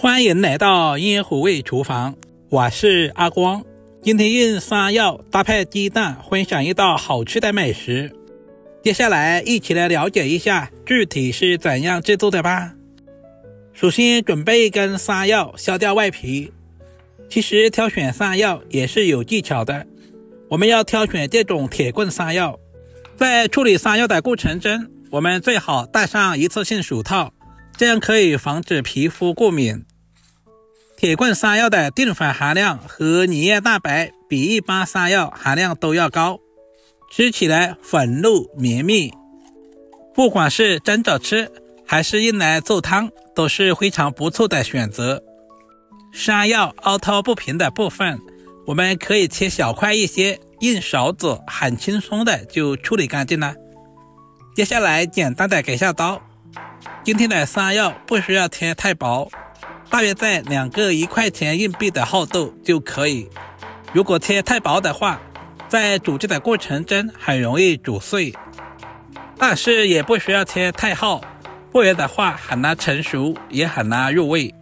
歡迎來到煙火味廚房，我是阿光。今天用山藥搭配雞蛋分享一道好吃的美食。接下來一起來了解一下具體是怎樣制作的吧。首先準備一根山藥，削掉外皮。其實挑選山藥也是有技巧的，我們要挑選這種鐵棍山藥。在處理山药的過程中，我們最好戴上一次性手套，這樣可以防止皮膚過敏。鐵棍山藥的澱粉含量和粘液蛋白比一般山藥含量都要高，吃起來粉糯綿密，不管是蒸着吃還是用來做湯都是非常不錯的選擇。山藥凹凸不平的部分我們可以切小塊一些，用勺子很輕鬆的就處理乾淨了。接下來簡單的改下刀，今天的山藥不需要切太薄，大約在2個1塊錢硬幣的厚度就可以。如果切太薄的話，在煮制的過程中很容易煮碎，但是也不需要切太厚，不然的話很難成熟，也很難入味。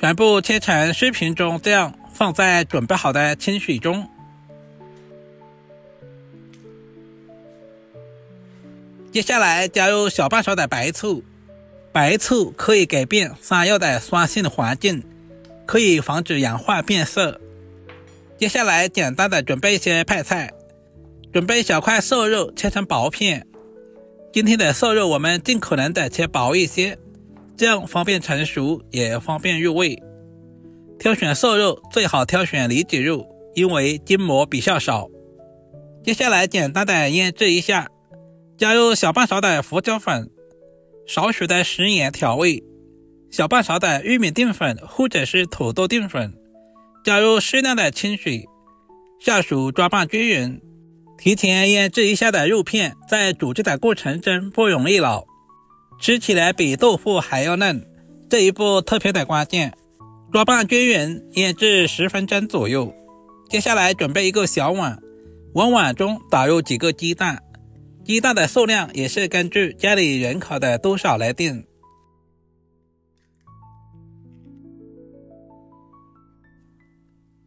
全部切成视頻中这樣放在準備好的清水中。接下來加入小半勺的白醋，白醋可以改變山藥的酸性環境，可以防止氧化變色。接下來簡單的準備一些配菜，準備小塊瘦肉切成薄片。今天的瘦肉我們盡可能的切薄一些，這樣方便成熟也方便入味。挑選瘦肉最好挑選里脊肉，因為筋膜比較少。接下來簡單的醃制一下，加入小半勺的胡椒粉，少許的食鹽調味，小半勺的玉米澱粉或者是土豆澱粉，加入適量的清水，下手抓拌均勻。提前醃制一下的肉片在煮制的過程中不容易老，吃起來比豆腐還要嫩，這一步特別的關鍵。抓拌均勻，醃制10分鐘左右。接下來準備一個小碗，碗中打入幾個雞蛋，雞蛋的數量也是根據家裡人口的多少來定。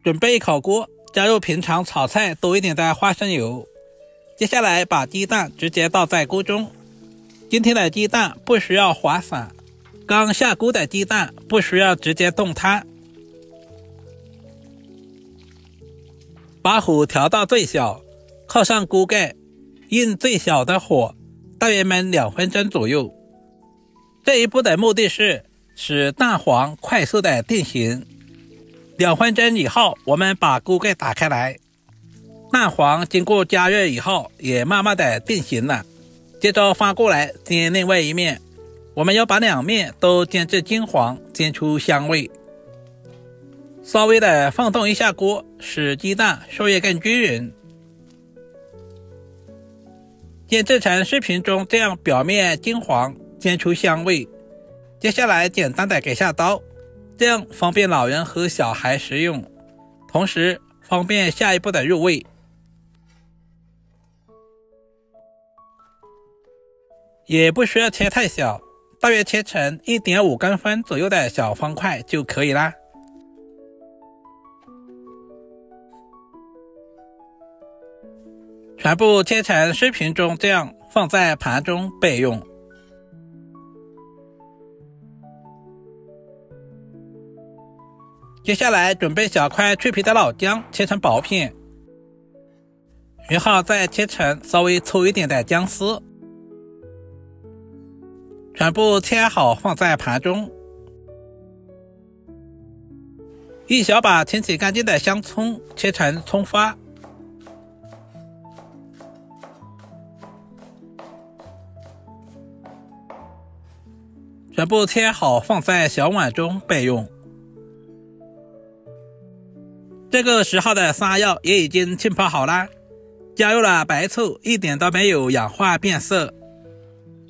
準備烤鍋，加入平常炒菜多一點的花生油。接下來把雞蛋直接倒在鍋中。今天的雞蛋不需要滑散，剛下鍋的雞蛋不需要直接動它。把火調到最小，靠上鍋蓋，用最小的火大約燜2分鐘左右。這一步的目的是使蛋黃快速的定型。2分鐘以後，我們把鍋蓋打開來，蛋黃經過加熱以後也慢慢的定型了。接着翻過來煎另外一面，我們要把2面都煎至金黃，煎出香味。稍微的放动一下鍋，使雞蛋受熱更均勻。煎制成視頻中這樣表面金黃，煎出香味。接下來簡單的改下刀，這樣方便老人和小孩食用，同時方便下一步的入味。也不需要切太小，大約切成1.5公分左右的小方塊就可以啦。全部切成视頻中這樣放在盤中備用。接下來準備小塊脆皮的老薑，切成薄片，然後再切成稍微粗一點的薑絲，全部切好放在盤中。一小把清洗乾淨的香蔥切成蔥花，全部切好放在小碗中備用。這個时候的山藥也已經浸泡好了，加入了白醋，一點都沒有氧化變色，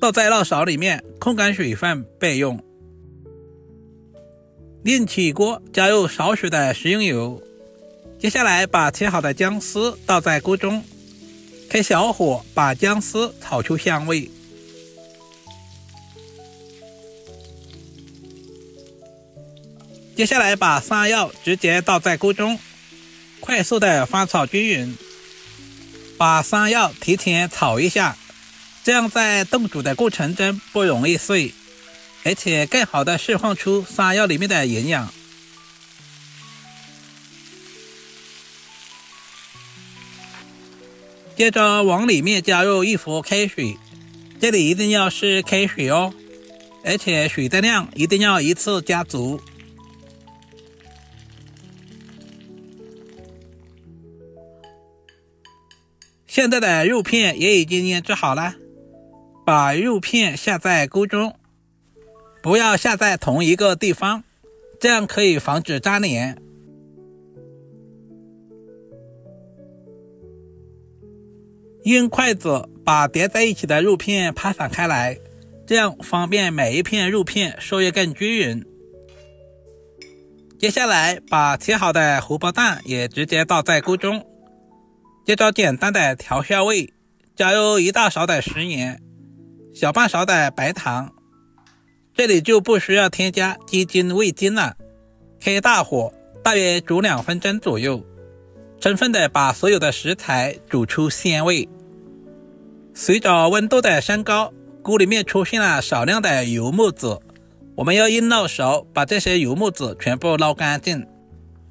倒在漏勺裡面控乾水分備用。另起鍋，加入少許的食用油，接下來把切好的薑絲倒在鍋中，開小火把薑絲炒出香味。接下來把山藥直接倒在鍋中，快速的翻炒均勻，把山藥提前炒一下，這樣在燉煮的過程中不容易碎，而且更好的釋放出山藥裡面的營養。接着往裡面加入1壺開水，這裡一定要是開水哦，而且水的量一定要一次加足。現在的肉片也已經醃制好了，把肉片下在鍋中，不要下在同一個地方，這樣可以防止粘連。用筷子把疊在一起的肉片拍散開來，這樣方便每一片肉片受熱更均勻。接下來把切好的荷包蛋也直接倒在鍋中，接着簡單的調下味，加入1大勺的食鹽，小半勺的白糖，這裡就不需要添加雞精、味精了。開大火，大約煮2分鐘左右，充分的把所有的食材煮出鮮味。隨着溫度的升高，鍋裡面出現了少量的油沫子，我們要用漏勺把這些油沫子全部撈乾淨，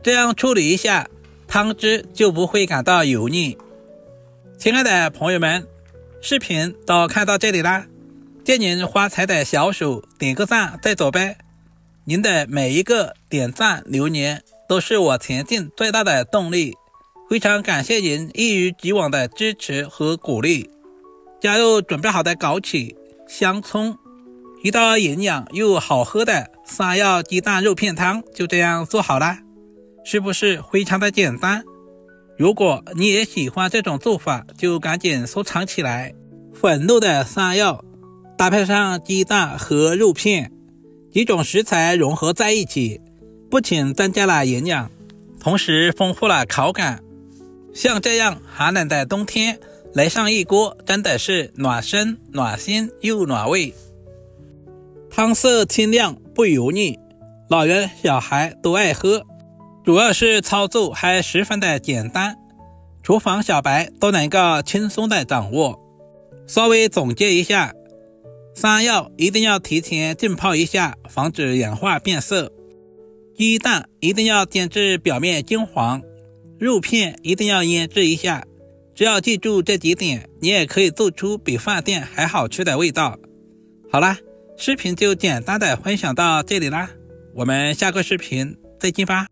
這樣處理一下，湯汁就不會感到油膩。親愛的朋友們，視頻都看到這裡啦，借您發財的小手點個讚再走唄。您的每一個點讚留言都是我前進最大的動力，非常感謝您一如既往的支持和鼓勵。加入準備好的枸杞、香蔥，一道營養又好喝的山藥雞蛋肉片湯就這樣做好了，是不是非常的簡單？如果你也喜歡這種做法，就趕緊收藏起來。粉糯的山藥搭配上雞蛋和肉片，幾種食材融合在一起，不僅增加了營養，同時豐富了口感。像這樣寒冷的冬天來上一鍋，真的是暖身暖心又暖胃。湯色清亮不油膩，老人小孩都愛喝，主要是操作還十分的簡單，廚房小白都能夠輕鬆的掌握。稍微總結一下，山藥一定要提前浸泡一下，防止氧化變色。雞蛋一定要煎至表面金黃，肉片一定要醃制一下。只要記住這幾點，你也可以做出比飯店還好吃的味道。好啦，視頻就簡單的分享到這裡啦，我們下個視頻再見吧。